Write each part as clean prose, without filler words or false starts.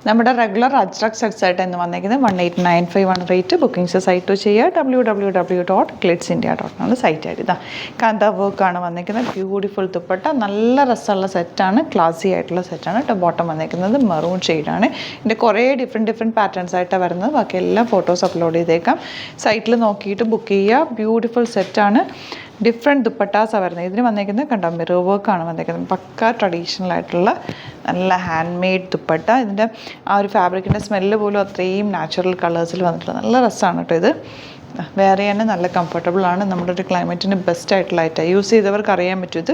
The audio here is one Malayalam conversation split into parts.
നമ്മുടെ റെഗുലർ അജ്രക് സെറ്റ്സ് ആയിട്ട് എന്ന് വന്നിരിക്കുന്നത് 1895 ആണ് റേറ്റ്. ബുക്കിംഗ്സ് സൈറ്റ് ചെയ്യുക www.glitzindia.com സൈറ്റ് ആയിട്ട്. ഇതാ കാന്ത വർക്കാണ് വന്നിരിക്കുന്നത്. ബ്യൂട്ടിഫുൾ ദുപ്പട്ട, നല്ല രസമുള്ള സെറ്റാണ്, ക്ലാസി ആയിട്ടുള്ള സെറ്റാണ് കേട്ടോ. ബോട്ടം വന്നിരിക്കുന്നത് മെറൂൺ ഷെയ്ഡാണ്. ഇതിൻ്റെ കുറേ ഡിഫറെൻറ്റ് പാറ്റേൺസ് ആയിട്ടാണ് വരുന്നത്. ബാക്കി എല്ലാ ഫോട്ടോസ് അപ്ലോഡ് ചെയ്തേക്കാം. സൈറ്റിൽ നോക്കിയിട്ട് ബുക്ക് ചെയ്യുക. ബ്യൂട്ടിഫുൾ സെറ്റാണ്. ഡിഫറെൻറ്റ് ദുപ്പട്ടാസാണ് വരുന്നത്. ഇതിന് വന്നേക്കുന്നത് കണ്ടോ, മിറർ വർക്കാണ് വന്നേക്കുന്നത്. പക്ക ട്രഡീഷണൽ ആയിട്ടുള്ള നല്ല ഹാൻഡ് മെയ്ഡ് ദുപ്പട്ട. ഇതിൻ്റെ ആ ഒരു ഫാബ്രിക്കിൻ്റെ സ്മെല്ല് പോലും അത്രയും നാച്ചുറൽ കളേഴ്സിൽ വന്നിട്ടുള്ള നല്ല രസമാണ് കേട്ടോ. ഇത് വേറെ തന്നെ നല്ല കംഫർട്ടബിളാണ്. നമ്മുടെ ഒരു ക്ലൈമറ്റിന് ബെസ്റ്റ് ആയിട്ടുള്ള ഐറ്റം. യൂസ് ചെയ്തവർക്ക് അറിയാൻ പറ്റും ഇത്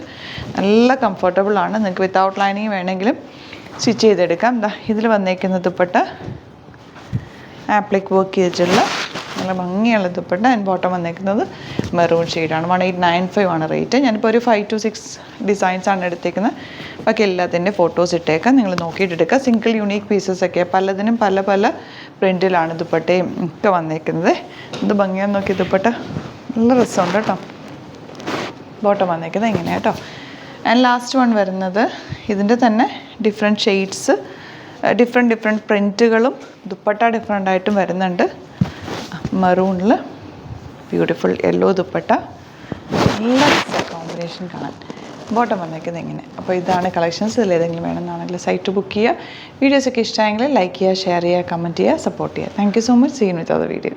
നല്ല കംഫർട്ടബിളാണ്. നിങ്ങൾക്ക് വിത്തൗട്ട് ലൈനിങ് വേണമെങ്കിലും സ്റ്റിച്ച് ചെയ്തെടുക്കാം. ഇതിൽ വന്നേക്കുന്ന ദുപ്പട്ട ആപ്ലിക് വർക്ക് ചെയ്തിട്ടുള്ള നല്ല ഭംഗിയുള്ള ദുപ്പട്ട. ആൻഡ് ബോട്ടം വന്നേക്കുന്നത് മെറൂൺ ഷെയ്ഡാണ്. 1895 ആണ് റേറ്റ്. ഞാനിപ്പോൾ ഒരു 5 to 6 ഡിസൈൻസാണ് എടുത്തേക്കുന്നത്. ബാക്കി എല്ലാത്തിൻ്റെ ഫോട്ടോസ് ഇട്ടേക്കാം, നിങ്ങൾ നോക്കിയിട്ട് എടുക്കുക. സിംഗിൾ യുണീക്ക് പീസസ് ഒക്കെ പലതിനും പല പല പ്രിൻറ്റിലാണ് ദുപ്പട്ടയും ഒക്കെ വന്നേക്കുന്നത്. ഇത് ഭംഗിയാന്ന് നോക്കി ദുപ്പട്ട നല്ല രസമുണ്ട് കേട്ടോ. ബോട്ടം വന്നേക്കുന്നത് ഇങ്ങനെ കേട്ടോ. ആൻഡ് ലാസ്റ്റ് വൺ വരുന്നത് ഇതിൻ്റെ തന്നെ ഡിഫറെൻറ്റ് ഷെയ്ഡ്സ്, ഡിഫറെൻറ്റ് പ്രിൻറ്റുകളും ദുപ്പട്ട ഡിഫറെൻ്റായിട്ടും വരുന്നുണ്ട്. മെറൂണിൽ ബ്യൂട്ടിഫുൾ യെല്ലോ ദുപ്പട്ട, നല്ല കോമ്പിനേഷൻ കാണാൻ. ബോട്ടം വന്നേക്കുന്നത് ഇങ്ങനെ. അപ്പോൾ ഇതാണ് കളക്ഷൻസ്. ഇതിൽ ഏതെങ്കിലും വേണമെന്നാണെങ്കിൽ സൈറ്റ് ബുക്ക് ചെയ്യുക. വീഡിയോസൊക്കെ ഇഷ്ടമായെങ്കിൽ ലൈക്ക് ചെയ്യുക, ഷെയർ ചെയ്യുക, കമൻറ്റ് ചെയ്യുക, സപ്പോർട്ട് ചെയ്യുക. Thank you so much. Seen with other video.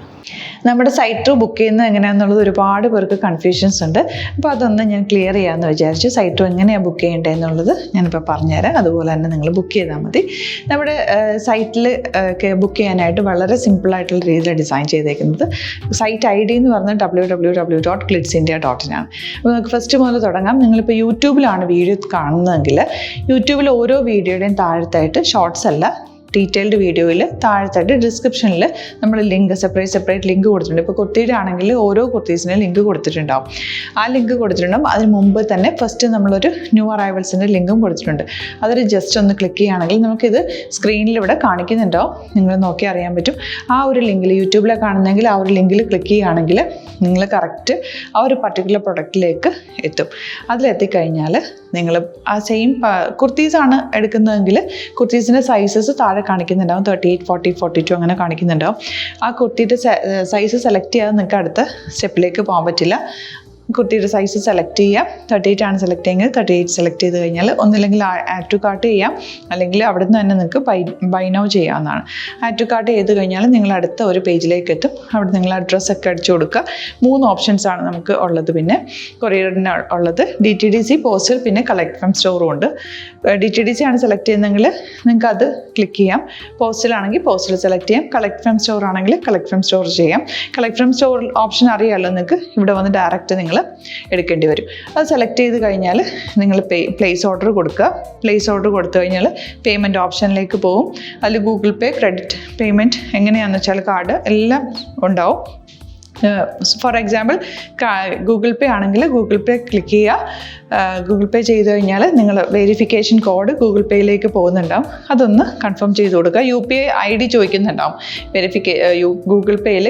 നമ്മുടെ സൈറ്റ് ബുക്ക് ചെയ്യുന്നത് എങ്ങനെയാണെന്നുള്ളത് ഒരുപാട് പേർക്ക് കൺഫ്യൂഷൻസ് ഉണ്ട്. അപ്പോൾ അതൊന്ന് ഞാൻ ക്ലിയർ ചെയ്യാമെന്ന് വിചാരിച്ചു. സൈറ്റ് എങ്ങനെയാണ് ബുക്ക് ചെയ്യേണ്ടത് എന്നുള്ളത് ഞാനിപ്പോൾ പറഞ്ഞുതരാം. അതുപോലെ തന്നെ നിങ്ങൾ ബുക്ക് ചെയ്താൽ മതി. നമ്മുടെ സൈറ്റിൽ ബുക്ക് ചെയ്യാനായിട്ട് വളരെ സിമ്പിളായിട്ടുള്ള രീതിയിൽ ഡിസൈൻ ചെയ്തേക്കുന്നത്. സൈറ്റ് ID എന്ന് പറഞ്ഞാൽ www.glitzindia.in ആണ്. അപ്പോൾ നമുക്ക് ഫസ്റ്റ് മുതൽ തുടങ്ങാം. നിങ്ങളിപ്പോൾ യൂട്യൂബിലാണ് വീഡിയോ കാണുന്നതെങ്കിൽ യൂട്യൂബിൽ ഓരോ വീഡിയോയുടെയും താഴത്തായിട്ട് ഷോർട്സ് അല്ല, ഡീറ്റെയിൽഡ് വീഡിയോയിൽ താഴത്തായിട്ട് ഡിസ്ക്രിപ്ഷനിൽ നമ്മൾ ലിങ്ക് സെപ്പറേറ്റ് ലിങ്ക് കൊടുത്തിട്ടുണ്ട്. ഇപ്പോൾ കുർത്തിയുടെ ആണെങ്കിൽ ഓരോ കുർത്തീസിനും ലിങ്ക് കൊടുത്തിട്ടുണ്ടാവും. ആ ലിങ്ക് കൊടുത്തിട്ടുണ്ടാവും. അതിന് മുമ്പ് തന്നെ ഫസ്റ്റ് നമ്മളൊരു ന്യൂ അറൈവൽസിൻ്റെ ലിങ്കും കൊടുത്തിട്ടുണ്ട്. അതൊരു ജസ്റ്റ് ഒന്ന് ക്ലിക്ക് ചെയ്യുകയാണെങ്കിൽ നമുക്കിത് സ്ക്രീനിൽ ഇവിടെ കാണിക്കുന്നുണ്ടാവും. നിങ്ങൾ നോക്കി അറിയാൻ പറ്റും. ആ ഒരു ലിങ്കിൽ യൂട്യൂബിലെ കാണുന്നെങ്കിൽ ആ ഒരു ലിങ്കിൽ ക്ലിക്ക് ചെയ്യുകയാണെങ്കിൽ നിങ്ങൾ കറക്റ്റ് ആ ഒരു പർട്ടിക്കുലർ പ്രൊഡക്റ്റിലേക്ക് എത്തും. അതിലെത്തിക്കഴിഞ്ഞാൽ നിങ്ങൾ ആ സെയിം കുർത്തീസാണ് എടുക്കുന്നതെങ്കിൽ കുർത്തീസിൻ്റെ സൈസസ് താഴെ കാണിക്കുന്നുണ്ടാവും. 38, 40, 42 അങ്ങനെ കാണിക്കുന്നുണ്ടാവും. ആ കുർത്തിയുടെ സൈസ് സെലക്ട് ചെയ്യാതെ നിങ്ങൾക്ക് അടുത്ത സ്റ്റെപ്പിലേക്ക് പോകാൻ പറ്റില്ല. കുർത്തിയുടെ സൈസ് സെലക്ട് ചെയ്യാം. 38 ആണ് സെലക്ട് ചെയ്യുന്നത്. 38 സെലക്ട് ചെയ്ത് കഴിഞ്ഞാൽ ഒന്നില്ലെങ്കിൽ ആഡ് ടു കാർട്ട് ചെയ്യാം, അല്ലെങ്കിൽ അവിടെ നിന്ന് തന്നെ നിങ്ങൾക്ക് ബൈ നൗ ചെയ്യാവുന്നതാണ്. ആഡ് ടു കാർട്ട് ചെയ്ത് കഴിഞ്ഞാൽ നിങ്ങൾ അടുത്ത ഒരു പേജിലേക്ക് എത്തും. അവിടെ നിങ്ങൾ അഡ്രസ്സൊക്കെ അടിച്ചു കൊടുക്കുക. 3 ഓപ്ഷൻസാണ് നമുക്ക് ഉള്ളത്. പിന്നെ കൊറിയറിന് ഉള്ളത് DTDC, പോസ്റ്റൽ, പിന്നെ കളക്ട് ഫ്രം സ്റ്റോറും ഉണ്ട്. DTDC ആണ് സെലക്ട് ചെയ്യുന്നതെങ്കിൽ നിങ്ങൾക്ക് അത് ക്ലിക്ക് ചെയ്യാം. പോസ്റ്റലാണെങ്കിൽ പോസ്റ്റൽ സെലക്ട് ചെയ്യാം. കളക്ട് ഫ്രം സ്റ്റോർ ആണെങ്കിൽ കളക്ട് ഫ്രം സ്റ്റോർ ചെയ്യാം. കളക്ട് ഫ്രം സ്റ്റോർ ഓപ്ഷൻ അറിയാമല്ലോ നിങ്ങൾക്ക്. ഇവിടെ വന്ന് ഡയറക്റ്റ് നിങ്ങൾ എടുക്കേണ്ടി വരും. അത് സെലക്ട് ചെയ്ത് കഴിഞ്ഞാൽ നിങ്ങൾ പ്ലേസ് ഓർഡർ കൊടുക്കുക. പ്ലേസ് ഓർഡർ കൊടുത്തു കഴിഞ്ഞാൽ പേയ്മെൻറ്റ് ഓപ്ഷനിലേക്ക് പോകും. അതിൽ ഗൂഗിൾ പേ, ക്രെഡിറ്റ് പേയ്മെൻറ്റ് എങ്ങനെയാണെന്ന് വെച്ചാൽ കാർഡ് എല്ലാം ഉണ്ടാവും. ഫോർ എക്സാമ്പിൾ ഗൂഗിൾ പേ ആണെങ്കിൽ ഗൂഗിൾ പേ ക്ലിക്ക് ചെയ്യുക. ഗൂഗിൾ പേ ചെയ്ത് കഴിഞ്ഞാൽ നിങ്ങൾ വെരിഫിക്കേഷൻ കോഡ് ഗൂഗിൾ പേയിലേക്ക് പോകുന്നുണ്ടാവും. അതൊന്ന് കൺഫേം ചെയ്ത് കൊടുക്കുക. UPI ID ചോദിക്കുന്നുണ്ടാവും. ഗൂഗിൾ പേയിൽ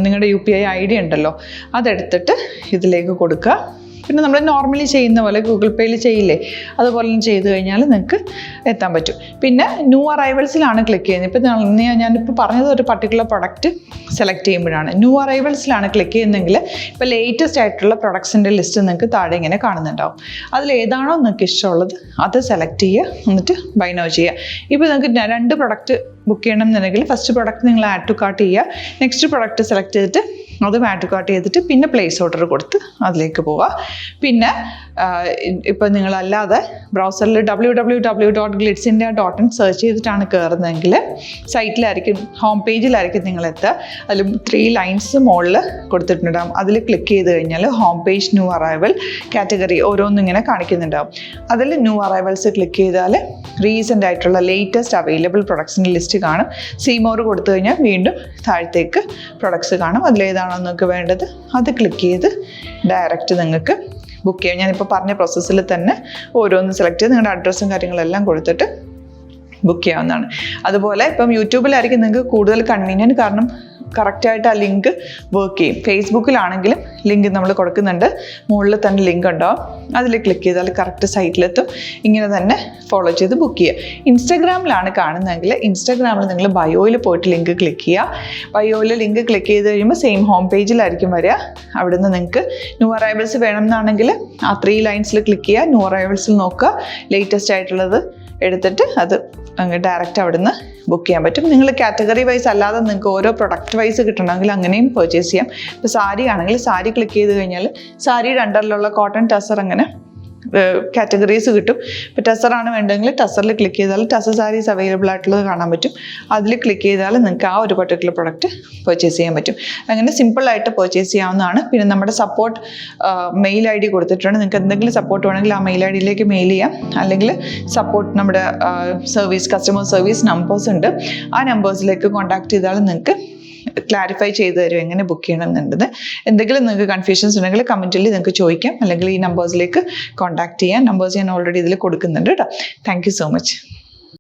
നിങ്ങളുടെ UPI ID ഉണ്ടല്ലോ, അതെടുത്തിട്ട് ഇതിലേക്ക് കൊടുക്കുക. പിന്നെ നമ്മൾ നോർമലി ചെയ്യുന്ന പോലെ ഗൂഗിൾ പേയിൽ ചെയ്യില്ലേ, അതുപോലെ ചെയ്ത് കഴിഞ്ഞാൽ നിങ്ങൾക്ക് എത്താൻ പറ്റും. പിന്നെ ന്യൂ അറൈവൽസിലാണ് ക്ലിക്ക് ചെയ്യുന്നത്. ഇപ്പോൾ ഞാനിപ്പോൾ പറഞ്ഞത് ഒരു പർട്ടിക്കുലർ പ്രൊഡക്റ്റ് സെലക്ട് ചെയ്യുമ്പോഴാണ്. ന്യൂ അറൈവൽസിലാണ് ക്ലിക്ക് ചെയ്യുന്നതെങ്കിൽ ഇപ്പോൾ ലേറ്റസ്റ്റ് ആയിട്ടുള്ള പ്രൊഡക്ട്സിൻ്റെ ലിസ്റ്റ് നിങ്ങൾക്ക് താഴെ ഇങ്ങനെ കാണുന്നുണ്ടാവും. അതിലേതാണോ നിങ്ങൾക്ക് ഇഷ്ടമുള്ളത് അത് സെലക്ട് ചെയ്യുക, എന്നിട്ട് ബൈ നൗ ചെയ്യുക. ഇപ്പോൾ നിങ്ങൾക്ക് 2 പ്രൊഡക്റ്റ് ബുക്ക് ചെയ്യണം എന്നുണ്ടെങ്കിൽ ഫസ്റ്റ് പ്രൊഡക്റ്റ് നിങ്ങൾ ആഡ് ടു കാർട്ട് ചെയ്യുക. നെക്സ്റ്റ് പ്രൊഡക്റ്റ് സെലക്ട് ചെയ്തിട്ട് അതും ആഡ് ടു കാർട്ട് ചെയ്തിട്ട് പിന്നെ പ്ലേസ് ഓർഡർ കൊടുത്ത് അതിലേക്ക് പോവുക. പിന്നെ ഇപ്പോൾ നിങ്ങളല്ലാതെ ബ്രൗസറിൽ www.glitzindia.in സെർച്ച് ചെയ്തിട്ടാണ് കയറുന്നതെങ്കിൽ സൈറ്റിലായിരിക്കും, ഹോം പേജിലായിരിക്കും നിങ്ങളെത്തുക. അതിൽ 3 ലൈൻസ് മുകളിൽ കൊടുത്തിട്ടുണ്ടാകും. അതിൽ ക്ലിക്ക് ചെയ്ത് കഴിഞ്ഞാൽ home page, new arrival, category ഓരോന്നും ഇങ്ങനെ കാണിക്കുന്നുണ്ടാവും. അതിൽ ന്യൂ അറൈവൽസ് ക്ലിക്ക് ചെയ്താൽ റീസെൻ്റ് ആയിട്ടുള്ള ലേറ്റസ്റ്റ് അവൈലബിൾ പ്രൊഡക്ട്സിൻ്റെ ലിസ്റ്റ് കാണും. സീമോർ കൊടുത്തു കഴിഞ്ഞാൽ വീണ്ടും താഴത്തേക്ക് പ്രൊഡക്ട്സ് കാണും. അതിലേതാണോ നിങ്ങൾക്ക് വേണ്ടത് അത് ക്ലിക്ക് ചെയ്ത് ഡയറക്റ്റ് നിങ്ങൾക്ക് ബുക്ക് ചെയ്യാം. ഞാനിപ്പോൾ പറഞ്ഞ പ്രോസസ്സിൽ തന്നെ ഓരോന്ന് സെലക്ട് ചെയ്ത് നിങ്ങളുടെ അഡ്രസ്സും കാര്യങ്ങളെല്ലാം കൊടുത്തിട്ട് ബുക്ക് ചെയ്യാവുന്നതാണ്. അതുപോലെ ഇപ്പം യൂട്യൂബിലായിരിക്കും നിങ്ങൾക്ക് കൂടുതൽ കൺവീനിയൻറ്റ്. കാരണം കറക്റ്റായിട്ട് ആ ലിങ്ക് വർക്ക് ചെയ്യും. ഫേസ്ബുക്കിലാണെങ്കിലും ലിങ്ക് നമ്മൾ കൊടുക്കുന്നുണ്ട്, മുകളിൽ തന്നെ ലിങ്ക് ഉണ്ടാവും, അതിൽ ക്ലിക്ക് ചെയ്താൽ കറക്റ്റ് സൈറ്റിലെത്തും. ഇങ്ങനെ തന്നെ ഫോളോ ചെയ്ത് ബുക്ക് ചെയ്യുക. ഇൻസ്റ്റാഗ്രാമിലാണ് കാണുന്നതെങ്കിൽ ഇൻസ്റ്റാഗ്രാമിൽ നിങ്ങൾ ബയോയിൽ പോയിട്ട് ലിങ്ക് ക്ലിക്ക് ചെയ്യുക. ബയോയിൽ ലിങ്ക് ക്ലിക്ക് ചെയ്ത് കഴിയുമ്പോൾ സെയിം ഹോം പേജിലായിരിക്കും വരിക. അവിടുന്ന് നിങ്ങൾക്ക് ന്യൂ അറൈവൽസ് വേണമെന്നാണെങ്കിൽ ആ 3 ലൈൻസിൽ ക്ലിക്ക് ചെയ്യുക, ന്യൂ അറൈവൽസിൽ നോക്കുക, ലേറ്റസ്റ്റ് ആയിട്ടുള്ളത് എടുത്തിട്ട് അത് അങ്ങ് ഡയറക്റ്റ് അവിടുന്ന് ബുക്ക് ചെയ്യാൻ പറ്റും. നിങ്ങൾ കാറ്റഗറി വൈസ് അല്ലാതെ നിങ്ങൾക്ക് ഓരോ പ്രൊഡക്റ്റ് വൈസ് കിട്ടണമെങ്കിൽ അങ്ങനെയും പർച്ചേസ് ചെയ്യാം. ഇപ്പോൾ സാരി ആണെങ്കിൽ സാരി ക്ലിക്ക് ചെയ്ത് കഴിഞ്ഞാൽ സാരിയുടെ അണ്ടറിലുള്ള കോട്ടൺ ടസർ അങ്ങനെ കാറ്റഗറീസ് കിട്ടും. ഇപ്പോൾ ടസറാണ് വേണ്ടതെങ്കിൽ ടസറിൽ ക്ലിക്ക് ചെയ്താൽ ടസർ സാരീസ് അവൈലബിൾ ആയിട്ടുള്ളത് കാണാൻ പറ്റും. അതിൽ ക്ലിക്ക് ചെയ്താൽ നിങ്ങൾക്ക് ആ ഒരു പർട്ടിക്കുലർ പ്രൊഡക്റ്റ് പർച്ചേസ് ചെയ്യാൻ പറ്റും. അങ്ങനെ സിമ്പിളായിട്ട് പർച്ചേസ് ചെയ്യാവുന്നതാണ്. പിന്നെ നമ്മുടെ സപ്പോർട്ട് മെയിൽ ID കൊടുത്തിട്ടുണ്ട്. നിങ്ങൾക്ക് എന്തെങ്കിലും സപ്പോർട്ട് വേണമെങ്കിൽ ആ മെയിൽ IDയിലേക്ക് മെയിൽ ചെയ്യാം. അല്ലെങ്കിൽ സപ്പോർട്ട് നമ്മുടെ കസ്റ്റമർ സർവീസ് നമ്പേഴ്സ് ഉണ്ട്, ആ നമ്പേഴ്സിലേക്ക് കോൺടാക്ട് ചെയ്താൽ നിങ്ങൾക്ക് ക്ലാരിഫൈ ചെയ്ത് തരും എങ്ങനെ ബുക്ക് ചെയ്യണം എന്നുള്ളത്. എന്തെങ്കിലും നിങ്ങൾക്ക് കൺഫ്യൂഷൻസ് ഉണ്ടെങ്കിൽ കമൻറ്റിൽ നിങ്ങൾക്ക് ചോദിക്കാം, അല്ലെങ്കിൽ ഈ നമ്പേഴ്സിലേക്ക് കോൺടാക്ട് ചെയ്യാം. നമ്പേഴ്സ് ഞാൻ ഓൾറെഡി ഇതിൽ കൊടുക്കുന്നുണ്ട് കേട്ടോ. Thank you so much.